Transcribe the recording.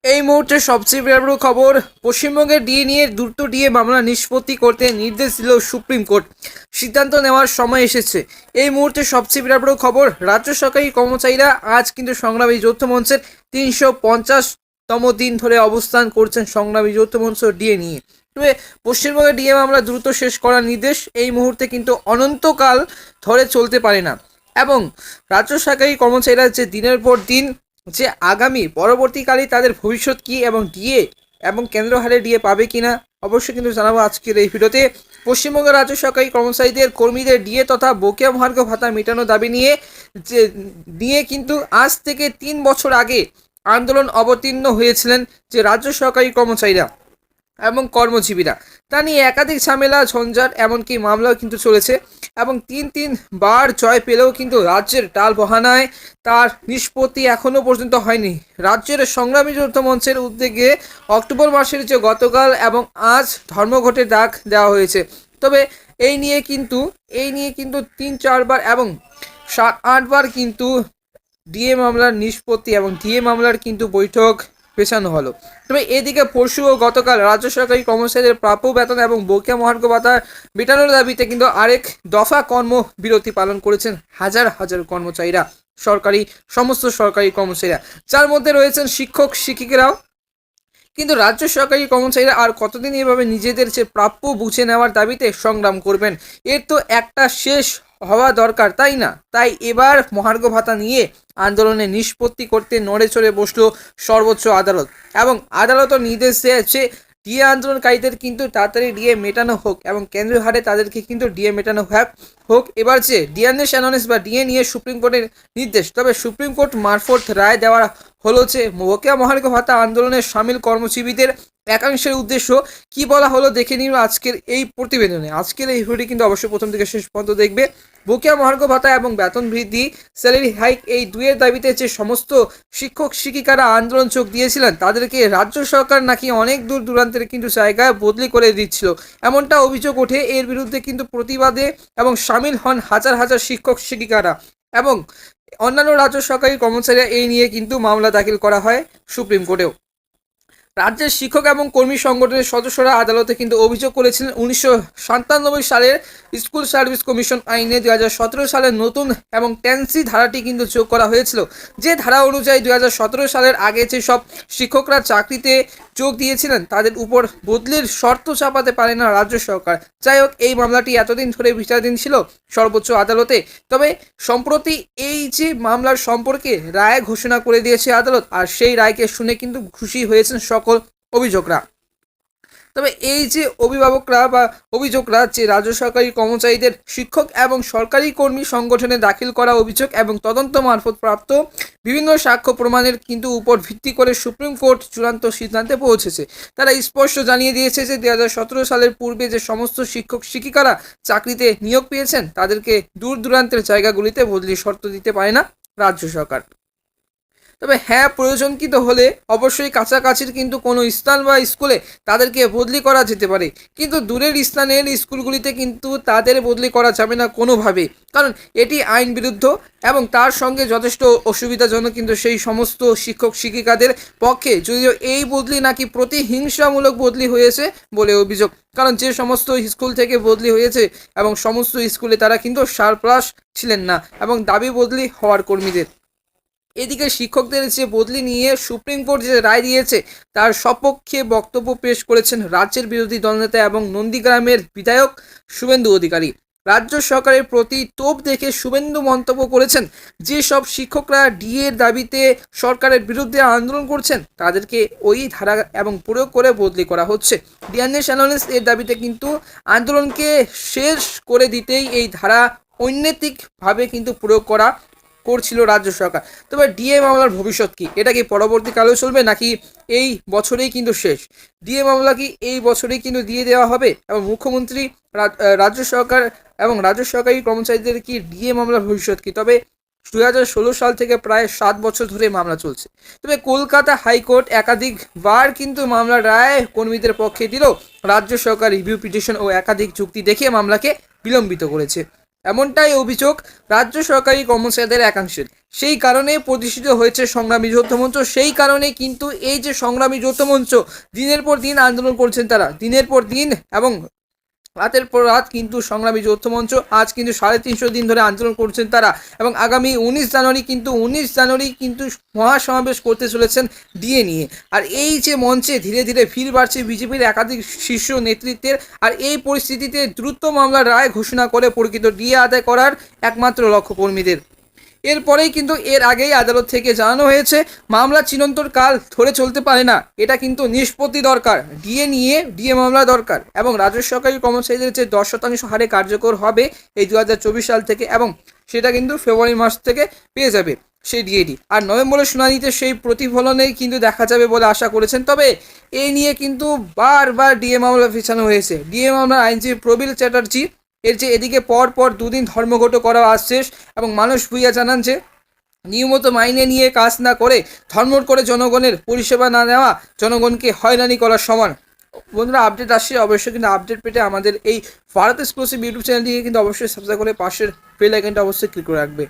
এই মুহূর্তে সবচেয়ে বড় খবর, পশ্চিমবঙ্গের ডিএ নিয়ে দ্রুত ডিএ মামলা নিষ্পত্তি করতে নির্দেশ দিল সুপ্রিম কোর্ট। সিদ্ধান্ত নেওয়ার সময় এসেছে। এই মুহূর্তে সবচেয়ে বড় খবর, রাজ্য সরকারি কর্মচারীরা আজ কিন্তু সংগ্রামী যৌথ মঞ্চের 350তম দিন ধরে অবস্থান করছেন সংগ্রামী যৌথ মঞ্চ ডিএ নিয়ে। তবে পশ্চিমবঙ্গের ডিএ মামলা দ্রুত শেষ করার নির্দেশ এই মুহূর্তে কিন্তু অনন্তকাল ধরে চলতে পারে না। এবং রাজ্য সরকারি কর্মচারীরা যে দিনের পর দিন যে আগামী পরবর্তীকালে তাদের ভবিষ্যৎ কী এবং ডিএ এবং কেন্দ্র হারে ডিএ পাবে কিনা অবশ্যই কিন্তু জানাবো আজকের এই ভিডিওতে। পশ্চিমবঙ্গের রাজ্য সরকারি কর্মচারীদের কর্মীদের ডিএ তথা বকেয়া মহার্ঘ ভাতা মেটানোর দাবি নিয়ে কিন্তু আজ থেকে 3 বছর আগে আন্দোলন অবতীর্ণ হয়েছিলেন যে রাজ্য সরকারি কর্মচারীরা এবং কর্মজীবীরা। তা নিয়ে একাধিক ঝামেলা ঝঞ্ঝাট এমনকি মামলাও কিন্তু চলেছে এবং তিনবার জয় পেলেও কিন্তু রাজ্যের টালবাহানায় তার নিষ্পত্তি এখনও পর্যন্ত হয়নি। রাজ্যের সংগ্রামী যৌথ মঞ্চের উদ্যোগে অক্টোবর মাসের যে গতকাল এবং আজ ধর্মঘটের ডাক দেওয়া হয়েছে। তবে এই নিয়ে কিন্তু 3-4বার এবং 7-8বার কিন্তু ডিএ মামলার নিষ্পত্তি এবং ডিএ মামলার কিন্তু বৈঠক পেছানো হলো। তবে এদিকে পরশু ও গতকাল রাজ্য সরকারি কর্মচারীদের প্রাপ্য বেতন এবং বকেয়া মহার্ঘ ভাতা মেটানোর দাবিতে কিন্তু আরেক দফা কর্মবিরতি পালন করেছেন হাজার হাজার কর্মচারীরা, সমস্ত সরকারি কর্মচারীরা, যার মধ্যে রয়েছেন শিক্ষক শিক্ষিকারাও। কিন্তু রাজ্য সরকারি কর্মচারীরা আর কতদিন এভাবে নিজেদের যে প্রাপ্য বুঝে নেওয়ার দাবিতে সংগ্রাম করবেন? এর তো একটা শেষ হওয়া দরকার, তাই না? তাই এবার মহার্ঘ ভাতা নিয়ে আন্দোলনে নিষ্পত্তি করতে নড়ে চড়ে বসলো সর্বোচ্চ আদালত এবং আদালতও নির্দেশ দিয়েছে ডিএ আন্দোলনকারীদের কিন্তু তাড়াতাড়ি ডিএ মেটানো হোক এবং কেন্দ্রীয় হারে তাদেরকে কিন্তু ডিএ মেটানো হোক। এবার যে ডিএনএস অ্যানালিস বা ডিএ নিয়ে সুপ্রিম কোর্টের নির্দেশ, তবে সুপ্রিম কোর্ট মারফত রায় দেওয়া হলো যে বকেয়া মহার্ঘ ভাতা আন্দোলনে সামিল কর্মজীবীদের একাংশের উদ্দেশ্য কি বলা হলো দেখে নিন আজকের এই প্রতিবেদনে। আজকের এই ভিডিওটি কিন্তু অবশ্যই প্রথম থেকে শেষ পর্যন্ত দেখবে। বকেয়া মহার্ঘ ভাতা এবং বেতন বৃদ্ধি, স্যালারি হাইক, এই দুয়ের দাবিতে যে সমস্ত শিক্ষক শিক্ষিকারা আন্দোলন চোখ দিয়েছিলেন তাদেরকে রাজ্য সরকার নাকি অনেক দূর দূরান্তের কিন্তু জায়গায় বদলি করে দিচ্ছিল, এমনটা অভিযোগ ওঠে। এর বিরুদ্ধে কিন্তু প্রতিবাদে এবং সামিল হন হাজার হাজার শিক্ষক শিক্ষিকারা এবং অন্যান্য রাজ্য সরকারি কর্মচারীরা। এই নিয়ে কিন্তু মামলা দাখিল করা হয় সুপ্রিম কোর্টেও। রাজ্যের শিক্ষক এবং কর্মী সংগঠনের সদস্যরা আদালতে কিন্তু অভিযোগ করেছিলেন 1997 সালের স্কুল সার্ভিস কমিশন আইনে 2017 সালের নতুন এবং 10C ধারাটি কিন্তু যোগ করা হয়েছিল, যে ধারা অনুযায়ী 2017 সালের আগে যে সব শিক্ষকরা চাকরিতে যোগ দিয়েছিলেন তাদের উপর বদলির শর্ত চাপাতে পারে না রাজ্য সরকার। যাই হোক, এই মামলাটি এতদিন ধরে বিচারাধীন ছিল সর্বোচ্চ আদালতে। তবে সম্প্রতি এই যে মামলার সম্পর্কে রায় ঘোষণা করে দিয়েছে আদালত, আর সেই রায়কে শুনে কিন্তু খুশি হয়েছেন সকল অভিযোগরা। তবে এই যে অভিযোগরা যে রাজ্য সরকারি কর্মচারীদের শিক্ষক এবং সরকারি কর্মী সংগঠনে দাখিল করা অভিযোগ এবং তদন্ত মারফত প্রাপ্ত বিভিন্ন সাক্ষ্য প্রমাণের কিন্তু উপর ভিত্তি করে সুপ্রিম কোর্ট চূড়ান্ত সিদ্ধান্তে পৌঁছেছে। তারা স্পষ্ট জানিয়ে দিয়েছে যে 2017 সালের পূর্বে যে সমস্ত শিক্ষক শিক্ষিকারা চাকরিতে নিয়োগ পেয়েছেন তাদেরকে দূর দূরান্তের জায়গাগুলিতে বদলির শর্ত দিতে পারে না রাজ্য সরকার। তবে হ্যাঁ, প্রয়োজনকৃত হলে অবশ্যই কাছাকাছির কিন্তু কোনো স্থান বা স্কুলে তাদেরকে বদলি করা যেতে পারে, কিন্তু দূরের স্থানের স্কুলগুলিতে কিন্তু তাদের বদলি করা যাবে না কোনোভাবে, কারণ এটি আইন বিরুদ্ধ এবং তার সঙ্গে যথেষ্ট অসুবিধাজনক কিন্তু সেই সমস্ত শিক্ষক শিক্ষিকাদের পক্ষে। যদিও এই বদলি নাকি প্রতিহিংসামূলক বদলি হয়েছে বলে অভিযোগ, কারণ যে সমস্ত স্কুল থেকে বদলি হয়েছে এবং সমস্ত স্কুলে তারা কিন্তু সারপ্লাস ছিলেন না এবং দাবি বদলি হওয়ার কর্মীদের। এদিকে শিক্ষকদের যে বদলি নিয়ে সুপ্রিম কোর্ট যে রায় দিয়েছে তার সপক্ষে বক্তব্য পেশ করেছেন রাজ্যের বিরোধী দলনেতা এবং নন্দীগ্রামের বিধায়ক শুভেন্দু অধিকারী। রাজ্য সরকারের প্রতি তোপ দেখে শুভেন্দু মন্তব্য করেছেন, যে সব শিক্ষকরা ডিএর দাবিতে সরকারের বিরুদ্ধে আন্দোলন করছেন তাদেরকে ওই ধারা এবং প্রয়োগ করে বদলি করা হচ্ছে। ডিএনএস অ্যানালিস এর দাবিতে কিন্তু আন্দোলনকে শেষ করে দিতেই এই ধারা অনৈতিকভাবে কিন্তু প্রয়োগ করছিল রাজ্য সরকার। তবে ডিএ মামলার ভবিষ্যৎ কি? এটা কি পরবর্তীকালেও চলবে নাকি এই বছরেই কিন্তু শেষ? ডিএ মামলা কি এই বছরেই কিন্তু দিয়ে দেওয়া হবে এবং মুখ্যমন্ত্রী রাজ্য সরকার এবং রাজ্য সরকারি কর্মচারীদের কি ডিএ মামলার ভবিষ্যৎ কি? তবে 2016 সাল থেকে প্রায় 7 বছর ধরে মামলা চলছে। তবে কলকাতা হাইকোর্ট একাধিকবার কিন্তু মামলার রায় কর্মীদের পক্ষে দিল, রাজ্য সরকার রিভিউ পিটিশন ও একাধিক যুক্তি দেখে মামলাকে বিলম্বিত করেছে। এমনটাই অভিযোগ রাজ্য সরকারি কর্মচারীদের একাংশের। সেই কারণে প্রতিষ্ঠিত হয়েছে সংগ্রামী যৌথ মঞ্চ। সেই কারণে কিন্তু এই যে সংগ্রামী যৌথ মঞ্চ দিনের পর দিন আন্দোলন করছেন তারা, দিনের পর দিন এবং রাতের পর রাত কিন্তু সংগ্রামী যৌথ মঞ্চ আজ কিন্তু 350 দিন ধরে আন্দোলন করছেন তারা। এবং আগামী 19 জানুয়ারি কিন্তু মহাসমাবেশ করতে চলেছেন ডিএ নিয়ে। আর এই যে মঞ্চে ধীরে ধীরে ভিড় বাড়ছে বিজেপির একাধিক শীর্ষ নেতৃত্বের। আর এই পরিস্থিতিতে দ্রুত মামলার রায় ঘোষণা করে প্রকৃত ডিএ আদায় করার একমাত্র লক্ষ্য কর্মীদের। এরপরেই কিন্তু এর আগেই আদালত থেকে জানানো হয়েছে মামলা চিরন্তর কাল ধরে চলতে পারে না, এটা কিন্তু নিষ্পত্তি দরকার, ডিএ মামলা দরকার। এবং রাজ্য সরকারি কর্মচারীদের যে 10% হারে কার্যকর হবে এই 2024 সাল থেকে, এবং সেটা কিন্তু ফেব্রুয়ারি মাস থেকে পেয়ে যাবে সেই ডিএডি। আর নভেম্বরের শুনানিতে সেই প্রতিফলনেই কিন্তু দেখা যাবে বলে আশা করেছেন। তবে এই নিয়ে কিন্তু বারবার ডিএ মামলা পেছানো হয়েছে। ডিএ মামলার আইনজীবী প্রবীর চ্যাটার্জি এর যে এদিকে পর 2 দিন ধর্মঘট করা আজ শেষ, এবং মানস ভূঁইয়া জানান যে নিয়মিত মাইনে নিয়ে কাজ না করে ধর্মঘট করে জনগণের পরিষেবা না নেওয়া জনগণকে হয়রানি করার সমান। বন্ধুরা, আপডেট আসছে, অবশ্যই কিন্তু আপডেট পেতে আমাদের এই ভারত এক্সক্লুসিভ ইউটিউব চ্যানেলটিকে কিন্তু অবশ্যই সাবস্ক্রাইব করে পাশের বেল আইকনটা অবশ্যই ক্লিক করে রাখবে।